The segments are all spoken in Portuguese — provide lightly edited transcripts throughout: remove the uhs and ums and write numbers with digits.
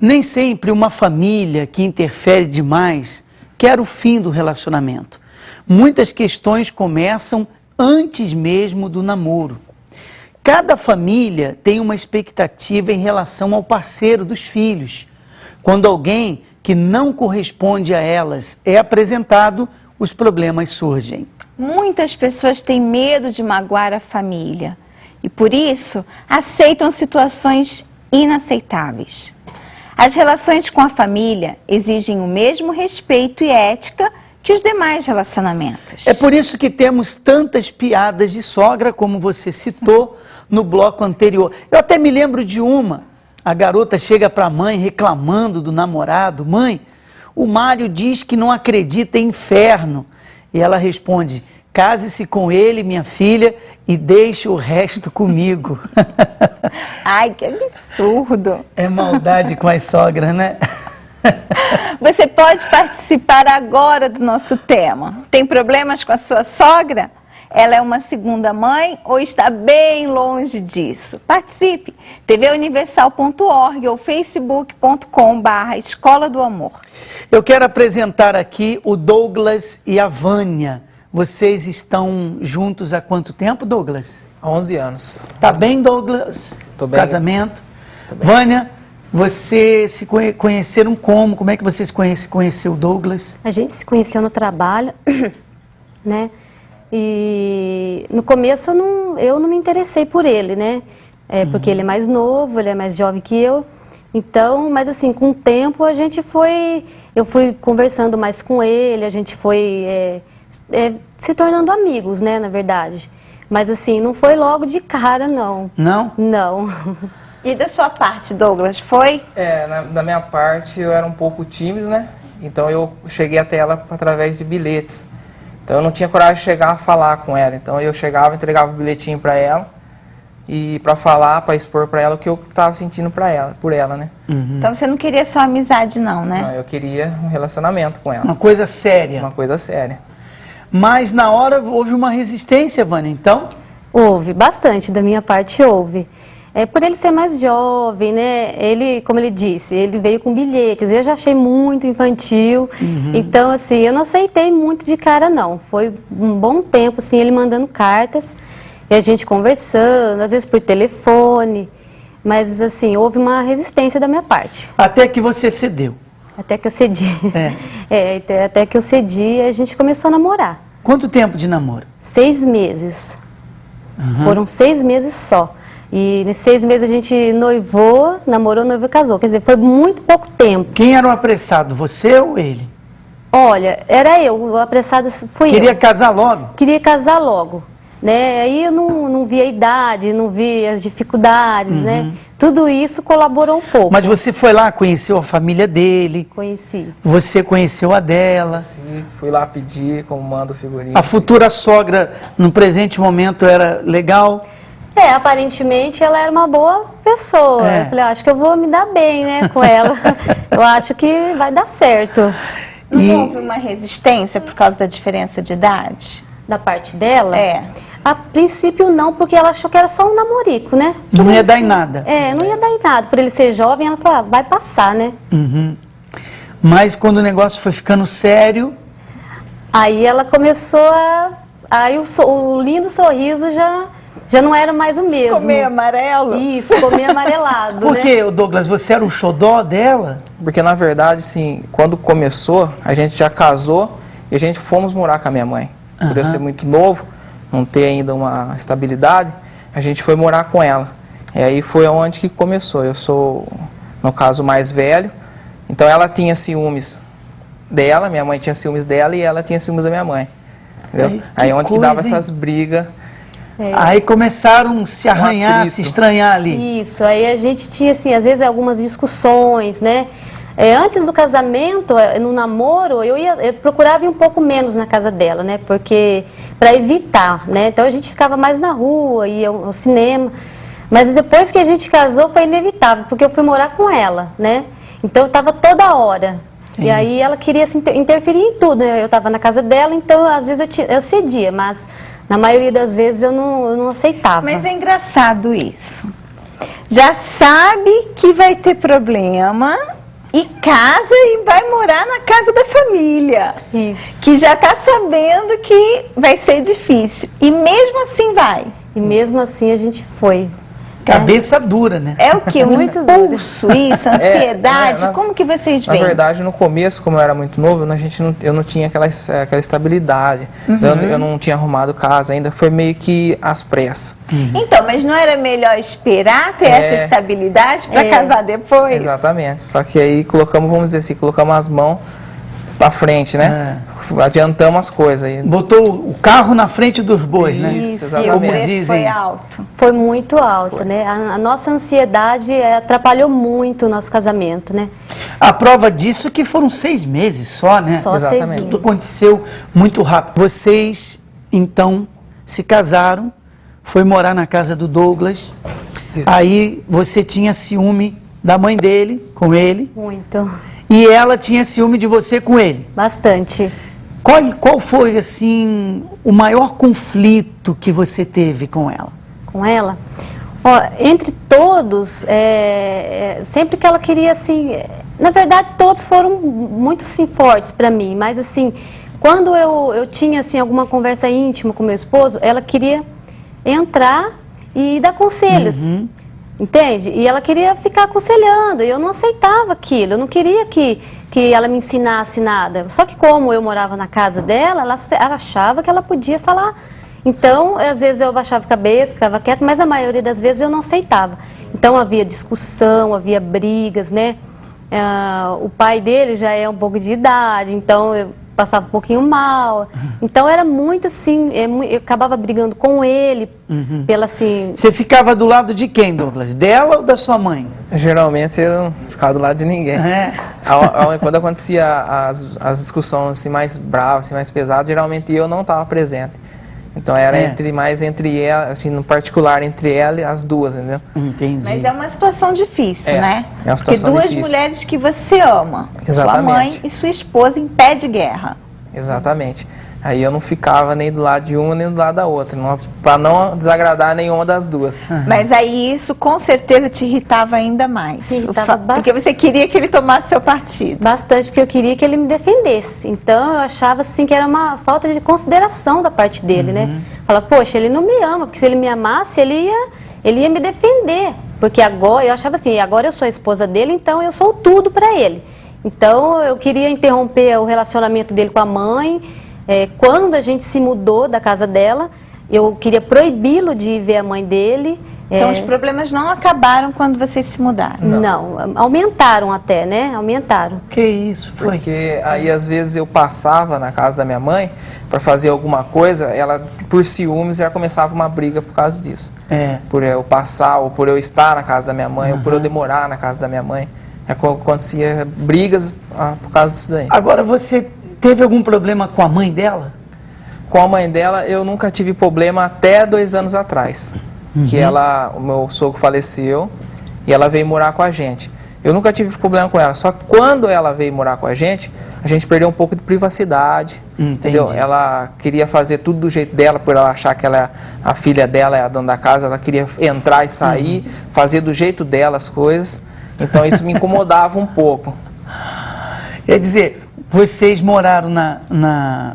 Nem sempre uma família que interfere demais quer o fim do relacionamento. Muitas questões começam antes mesmo do namoro. Cada família tem uma expectativa em relação ao parceiro dos filhos. Quando alguém que não corresponde a elas é apresentado, os problemas surgem. Muitas pessoas têm medo de magoar a família e, por isso, aceitam situações inaceitáveis. As relações com a família exigem o mesmo respeito e ética que os demais relacionamentos. É por isso que temos tantas piadas de sogra, como você citou no bloco anterior. Eu até me lembro de uma. A garota chega para a mãe reclamando do namorado. Mãe, o Mário diz que não acredita em inferno. E ela responde, case-se com ele, minha filha, e deixe o resto comigo. Ai, que absurdo. É maldade com as sogras, né? Você pode participar agora do nosso tema. Tem problemas com a sua sogra? Ela é uma segunda mãe ou está bem longe disso? Participe! tvuniversal.org ou facebook.com/Escola do Amor. Eu quero apresentar aqui o Douglas e a Vânia. Vocês estão juntos há quanto tempo, Douglas? Há 11 anos. Tá bem, Douglas? Tô bem. Casamento? Tô bem. Vânia, vocês se conheceram como? Como é que vocês conheceu o Douglas? A gente se conheceu no trabalho, né? E no começo eu não me interessei por ele, né? Porque ele é mais novo, ele é mais jovem que eu. Então, mas assim, com o tempo eu fui conversando mais com ele, a gente foi se tornando amigos, né, na verdade. Mas assim, não foi logo de cara, não. Não? Não. E da sua parte, Douglas, foi? Da minha parte eu era um pouco tímido, né? Então eu cheguei até ela através de bilhetes. Então eu não tinha coragem de chegar a falar com ela. Então eu chegava, entregava o bilhetinho para ela e para falar, para expor para ela o que eu estava sentindo por ela, né? Uhum. Então você não queria só amizade não, né? Não, eu queria um relacionamento com ela. Uma coisa séria. Uma coisa séria. Mas na hora houve uma resistência, Vânia, então? Houve, bastante, da minha parte houve. Por ele ser mais jovem, né? Ele, como ele disse, ele veio com bilhetes. Eu já achei muito infantil. Uhum. Então, assim, eu não aceitei muito de cara, não. Foi um bom tempo, assim, ele mandando cartas e a gente conversando, às vezes por telefone. Mas, assim, houve uma resistência da minha parte. Até que você cedeu. Até que eu cedi. Até que eu cedi e a gente começou a namorar. Quanto tempo de namoro? 6 meses. Uhum. Foram 6 meses só. E nesses 6 meses a gente noivou, namorou, noivou e casou. Quer dizer, foi muito pouco tempo. Quem era o apressado, você ou ele? Olha, era eu, o apressado fui eu. Queria casar logo? Queria casar logo, né? Aí eu não vi a idade, não vi as dificuldades, né? Tudo isso colaborou um pouco. Mas você foi lá, conheceu a família dele? Conheci. Você conheceu a dela? Sim, fui lá pedir como manda o figurino. A futura sogra, no presente momento, era legal? Aparentemente ela era uma boa pessoa. Eu falei, acho que eu vou me dar bem, né, com ela. Eu acho que vai dar certo. Não houve uma resistência por causa da diferença de idade? Da parte dela? A princípio não, porque ela achou que era só um namorico, né? Não ia dar em nada. Não ia dar em nada. Por ele ser jovem, ela falou, vai passar, né? Uhum. Mas quando o negócio foi ficando sério... Aí ela começou Aí o lindo sorriso já não era mais o mesmo. Ficou meio amarelo? Isso, ficou meio amarelado. Por quê, Douglas? Você era o xodó dela? Porque, na verdade, assim, quando começou, a gente já casou e a gente fomos morar com a minha mãe. Por eu ser muito novo, não ter ainda uma estabilidade, a gente foi morar com ela. E aí foi onde que começou. Eu sou, no caso, mais velho. Então, ela tinha ciúmes dela, minha mãe tinha ciúmes dela e ela tinha ciúmes da minha mãe. Entendeu? Aí onde que dava essas brigas. Aí começaram a se arranhar, a se estranhar ali. Isso, aí a gente tinha, assim, às vezes algumas discussões, né? Antes do casamento, no namoro, eu procurava ir um pouco menos na casa dela, né? Porque, para evitar, né? Então a gente ficava mais na rua, ia ao cinema. Mas depois que a gente casou, foi inevitável, porque eu fui morar com ela, né? Então eu estava toda hora. E aí ela queria assim, interferir em tudo, né? Eu estava na casa dela, então às vezes eu cedia, mas na maioria das vezes eu não aceitava. Mas é engraçado isso. Já sabe que vai ter problema e casa e vai morar na casa da família. Isso. Que já está sabendo que vai ser difícil. E mesmo assim vai. E mesmo assim a gente foi. Cabeça dura, né? É o quê? Um Muito impulso, isso, ansiedade? na- Como que vocês Na veem? verdade, no começo, como eu era muito novo, eu não tinha aquela estabilidade. Eu não tinha arrumado casa ainda, foi meio que às pressas. Então, mas não era melhor esperar ter essa estabilidade para casar depois? Exatamente. Só que aí colocamos, vamos dizer assim, colocamos as mãos pra frente, né? Adiantamos as coisas aí. Botou o carro na frente dos bois, né? Isso, E o exatamente. preço Dizem. foi alto. Foi muito alta, né? A nossa ansiedade atrapalhou muito o nosso casamento, né? A prova disso é que foram 6 meses só, né? Só 6 Exatamente. meses. Tudo aconteceu muito rápido. Vocês, então, se casaram, foi morar na casa do Douglas. Isso. Aí você tinha ciúme da mãe dele, com ele, Muito. e ela tinha ciúme de você com ele. Bastante. Qual foi, assim, o maior conflito que você teve com ela? Com ela. Ó, entre todos, sempre que ela queria, assim... na verdade, todos foram muito, sim, fortes para mim. Mas, assim, quando eu tinha, assim, alguma conversa íntima com meu esposo, ela queria entrar e dar conselhos. Entende? E ela queria ficar aconselhando, e eu não aceitava aquilo, eu não queria que ela me ensinasse nada. Só que como eu morava na casa dela, ela achava que ela podia falar. Então, às vezes eu baixava a cabeça, ficava quieta, mas a maioria das vezes eu não aceitava. Então havia discussão, havia brigas, né? O pai dele já é um pouco de idade, então eu passava um pouquinho mal. Então era muito assim, eu acabava brigando com ele, pela assim... Você ficava do lado de quem, Douglas? Dela ou da sua mãe? Geralmente eu não ficava do lado de ninguém. É. Quando acontecia as discussões assim, mais bravas, assim, mais pesadas, geralmente eu não estava presente. Então era mais entre ela, assim, no particular entre ela e as duas, entendeu? Entendi. Mas é uma situação difícil, né? É uma situação Porque duas difícil. mulheres que você ama, sua mãe Exatamente. e sua esposa, em pé de guerra. Exatamente. Aí eu não ficava nem do lado de uma nem do lado da outra, para não desagradar nenhuma das duas. Mas aí isso com certeza te irritava ainda mais. Me irritava Porque você queria que ele tomasse seu partido. Bastante, porque eu queria que ele me defendesse. Então eu achava assim que era uma falta de consideração da parte dele, né? Falava, poxa, ele não me ama, porque se ele me amasse, ele ia me defender. Porque agora, eu achava assim, agora eu sou a esposa dele, então eu sou tudo para ele. Então eu queria interromper o relacionamento dele com a mãe. Quando a gente se mudou da casa dela, eu queria proibi-lo de ver a mãe dele. Então os problemas não acabaram quando vocês se mudaram. Não, aumentaram até, né? Aumentaram. Que isso, foi? Porque aí às vezes eu passava na casa da minha mãe para fazer alguma coisa, ela por ciúmes já começava uma briga por causa disso. Por eu passar, ou por eu estar na casa da minha mãe, ou por eu demorar na casa da minha mãe. Acontecia brigas por causa disso daí. Agora, você teve algum problema com a mãe dela? Com a mãe dela, eu nunca tive problema até 2 anos atrás. Que o meu sogro faleceu e ela veio morar com a gente. Eu nunca tive problema com ela, só que quando ela veio morar com a gente perdeu um pouco de privacidade. Entendeu? Ela queria fazer tudo do jeito dela, por ela achar que a filha dela é a dona da casa, ela queria entrar e sair, fazer do jeito dela as coisas. Então isso me incomodava um pouco. Quer dizer, vocês moraram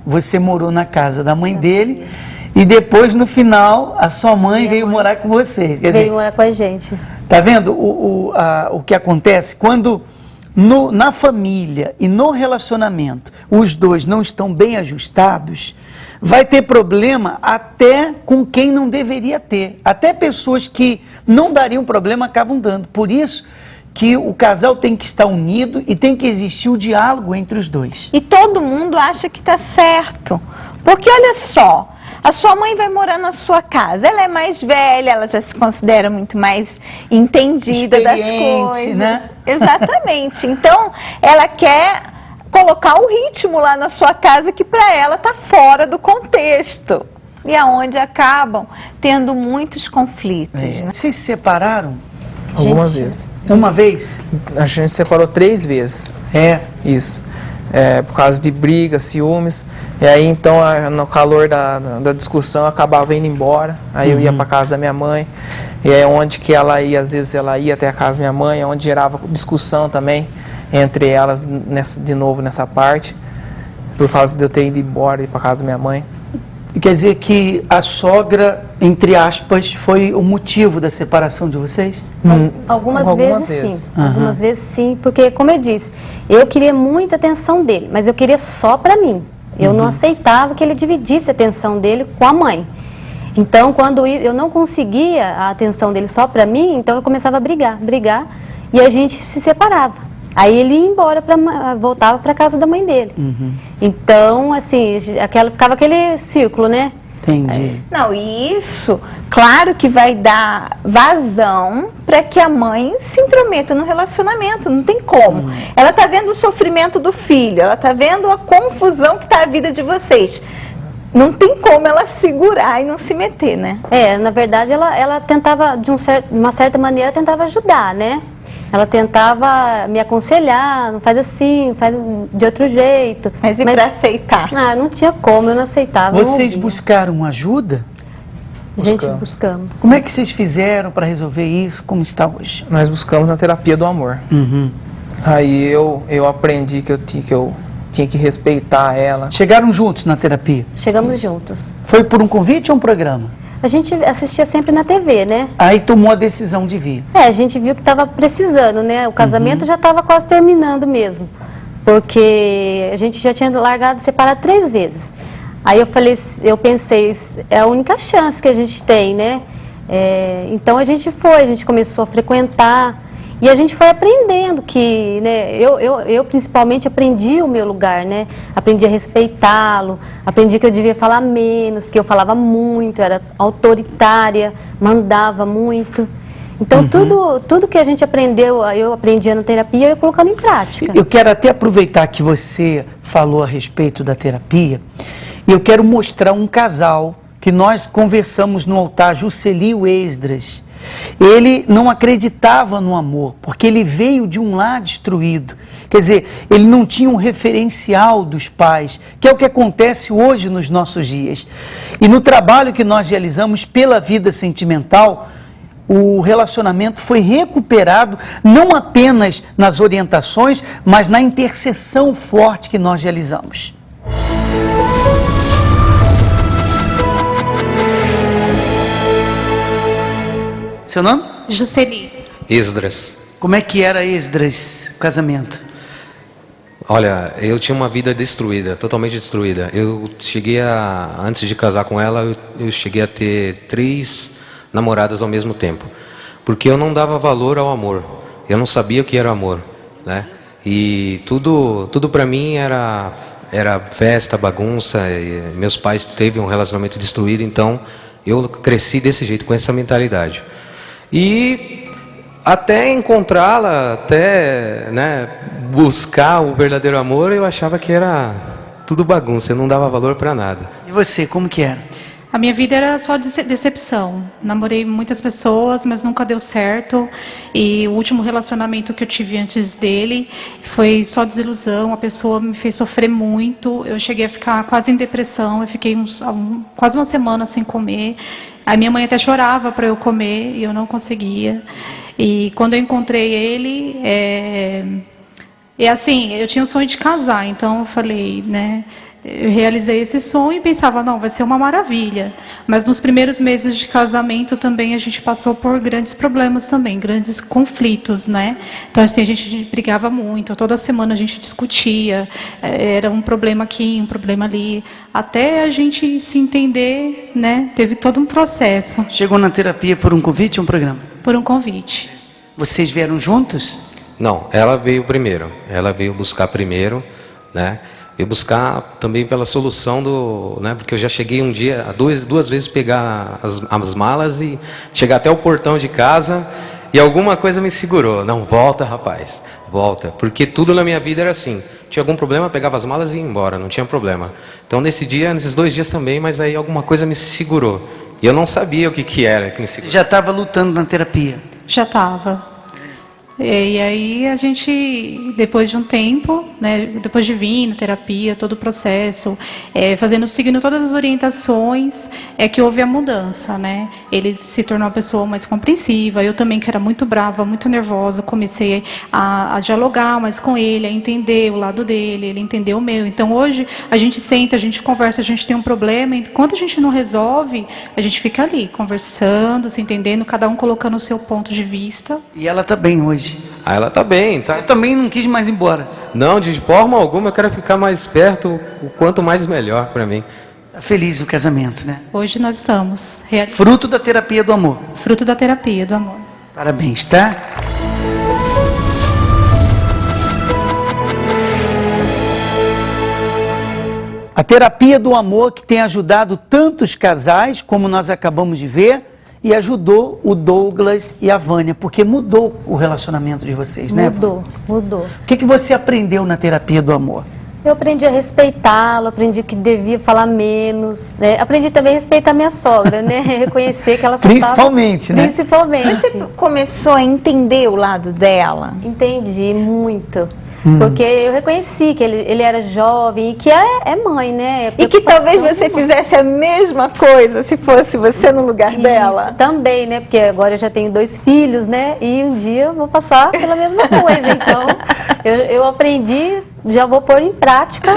você morou na casa da mãe dele e depois, no final, a sua mãe veio morar com vocês. Quer dizer, Veio morar com a gente. tá vendo o que acontece? Quando na família e no relacionamento os dois não estão bem ajustados, vai ter problema até com quem não deveria ter. Até pessoas que não dariam problema acabam dando. Por isso que o casal tem que estar unido e tem que existir o diálogo entre os dois. E todo mundo acha que está certo. Porque olha só, a sua mãe vai morar na sua casa, ela é mais velha, ela já se considera muito mais entendida das Experiente, coisas. né? Exatamente. Então, ela quer colocar o ritmo lá na sua casa que para ela está fora do contexto. E aonde acabam tendo muitos conflitos. Né? Vocês se separaram? Algumas vezes. Uma vez? A gente separou 3 vezes. Isso. Por causa de brigas, ciúmes. E aí, então, no calor da discussão, eu acabava indo embora. Aí eu ia para casa da minha mãe. E aí, onde que ela ia, às vezes ela ia até a casa da minha mãe, onde gerava discussão também. entre elas de novo nessa parte, por causa de eu ter ido embora para casa da minha mãe. Quer dizer que a sogra, entre aspas, foi o motivo da separação de vocês? Algumas vezes sim, algumas vezes sim, porque como eu disse, eu queria muita atenção dele, mas eu queria só para mim. Eu não aceitava que ele dividisse a atenção dele com a mãe. Então, quando eu não conseguia a atenção dele só para mim, então eu começava a brigar, e a gente se separava. Aí ele ia embora, voltava para casa da mãe dele. Então, assim, ficava aquele círculo, né? Entendi. Não, e isso, claro que vai dar vazão para que a mãe se intrometa no relacionamento, não tem como. Ela tá vendo o sofrimento do filho, ela tá vendo a confusão que tá a vida de vocês. Não tem como ela segurar e não se meter, né? Na verdade, ela tentava, de uma certa maneira, tentava ajudar, né? Ela tentava me aconselhar, não faz assim, faz de outro jeito. Mas e para aceitar? Não tinha como, eu não aceitava. Vocês buscaram ajuda? Gente, buscamos. Como é que vocês fizeram para resolver isso? Como está hoje? Nós buscamos na terapia do amor. Aí eu aprendi que eu tinha que respeitar ela. Chegaram juntos na terapia? Chegamos juntos. Foi por um convite ou um programa? A gente assistia sempre na TV, né? Aí tomou a decisão de vir. A gente viu que estava precisando, né? O casamento já estava quase terminando mesmo. Porque a gente já tinha largado de separar 3 vezes. Aí eu pensei, é a única chance que a gente tem, né? Então a gente começou a frequentar. E a gente foi aprendendo que, né, eu principalmente aprendi o meu lugar, né? Aprendi a respeitá-lo, aprendi que eu devia falar menos, porque eu falava muito, era autoritária, mandava muito. Então, tudo que a gente aprendeu, eu aprendia na terapia, eu ia colocando em prática. Eu quero até aproveitar que você falou a respeito da terapia, e eu quero mostrar um casal que nós conversamos no altar, Jusceli e o Esdras. Ele não acreditava no amor, porque ele veio de um lar destruído. Quer dizer, ele não tinha um referencial dos pais, que é o que acontece hoje nos nossos dias. E no trabalho que nós realizamos pela vida sentimental, o relacionamento foi recuperado, não apenas nas orientações, mas na intercessão forte que nós realizamos. Seu nome? Jusceli. Esdras. Como é que era Esdras, o casamento? Olha, eu tinha uma vida destruída, totalmente destruída. Antes de casar com ela, eu cheguei a ter 3 namoradas ao mesmo tempo. Porque eu não dava valor ao amor. Eu não sabia o que era amor, né? E tudo para mim era festa, bagunça. E meus pais teve um relacionamento destruído, então eu cresci desse jeito, com essa mentalidade. E até encontrá-la, né, buscar o verdadeiro amor, eu achava que era tudo bagunça, eu não dava valor para nada. E você, como que era? A minha vida era só decepção. Namorei muitas pessoas, mas nunca deu certo. E o último relacionamento que eu tive antes dele foi só desilusão. A pessoa me fez sofrer muito. Eu cheguei a ficar quase em depressão. Eu fiquei quase uma semana sem comer. A minha mãe até chorava para eu comer e eu não conseguia. E quando eu encontrei ele, assim, eu tinha o sonho de casar. Então eu falei, né? Eu realizei esse sonho e pensava, não, vai ser uma maravilha. Mas nos primeiros meses de casamento também a gente passou por grandes problemas também, grandes conflitos, né? Então assim, a gente brigava muito, toda semana a gente discutia, era um problema aqui, um problema ali, até a gente se entender, né? Teve todo um processo. Chegou na terapia por um convite ou um programa? Por um convite. Vocês vieram juntos? Não, ela veio primeiro, ela veio buscar primeiro, né? E buscar também pela solução né? Porque eu já cheguei um dia, duas vezes pegar as malas e chegar até o portão de casa e alguma coisa me segurou. Não, volta, rapaz, volta. Porque tudo na minha vida era assim. Tinha algum problema, pegava as malas e ia embora, não tinha problema. Então nesses 2 dias também, mas aí alguma coisa me segurou. E eu não sabia o que era que me segurou. Já estava lutando na terapia? Já estava. E aí a gente, depois de um tempo, né, depois de vir na terapia, todo o processo, seguindo todas as orientações, é que houve a mudança, né? Ele se tornou uma pessoa mais compreensiva. Eu também, que era muito brava, muito nervosa, comecei a dialogar mais com ele, a entender o lado dele, ele entendeu o meu. Então hoje a gente senta, a gente conversa, a gente tem um problema, enquanto a gente não resolve, a gente fica ali conversando, se entendendo, cada um colocando o seu ponto de vista. E ela está bem hoje. Ah, ela tá bem, tá? Você também não quis mais ir embora. Não, de forma alguma, eu quero ficar mais perto, o quanto mais melhor para mim. Está feliz o casamento, né? Hoje nós estamos Fruto da terapia do amor. fruto da terapia do amor. Parabéns, tá? A terapia do amor que tem ajudado tantos casais, como nós acabamos de ver, e ajudou o Douglas e a Vânia, porque mudou o relacionamento de vocês, né, Vânia? Mudou. O que você aprendeu na terapia do amor? Eu aprendi a respeitá-lo, aprendi que devia falar menos, né? Aprendi também a respeitar minha sogra, né? Reconhecer que ela só Principalmente, né? Principalmente. Você começou a entender o lado dela? Entendi muito. Porque eu reconheci que ele era jovem e que é mãe, né? E que talvez você fizesse a mesma coisa se fosse você no lugar dela? Isso também, né? Porque agora eu já tenho 2 filhos, né? E um dia eu vou passar pela mesma coisa. Então, eu aprendi, já vou pôr em prática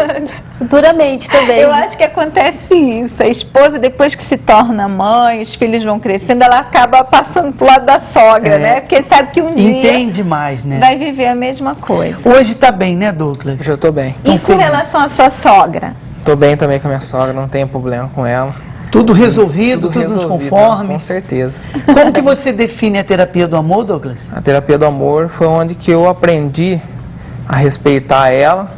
futuramente também. Eu acho que acontece isso. A esposa, depois que se torna mãe, os filhos vão crescendo, ela acaba passando pro lado da sogra, né? Porque sabe que um dia Entende mais, né? vai viver a mesma coisa. Hoje está bem, né, Douglas? Hoje eu tô bem. E com relação à sua sogra? Tô bem também com a minha sogra, não tenho problema com ela. Tudo resolvido, tudo nos resolvido, conformes. Com certeza. Como que você define a terapia do amor, Douglas? A terapia do amor foi onde que eu aprendi a respeitar ela.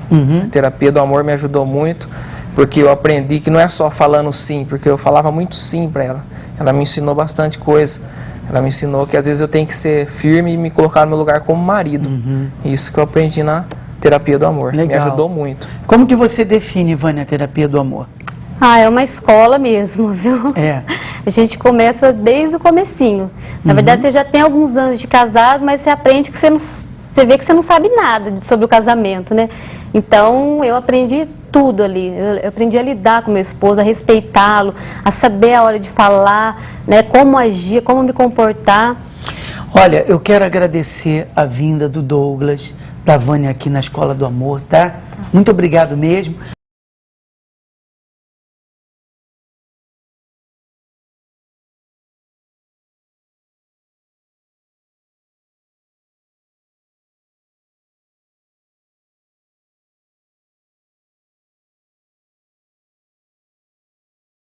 A terapia do amor me ajudou muito, porque eu aprendi que não é só falando sim, porque eu falava muito sim para ela. Ela me ensinou bastante coisa. Ela me ensinou que às vezes eu tenho que ser firme e me colocar no meu lugar como marido. Isso que eu aprendi na terapia do amor. Legal. Me ajudou muito. Como que você define, Vânia, a terapia do amor? É uma escola mesmo, viu? É. A gente começa desde o comecinho. Na verdade, você já tem alguns anos de casado, mas você aprende que você vê que você não sabe nada sobre o casamento, né? Então, eu aprendi tudo ali. Eu aprendi a lidar com meu esposo, a respeitá-lo, a saber a hora de falar, né? Como agir, como me comportar. Olha, eu quero agradecer a vinda do Douglas, da Vânia aqui na Escola do Amor, tá? Muito obrigado mesmo.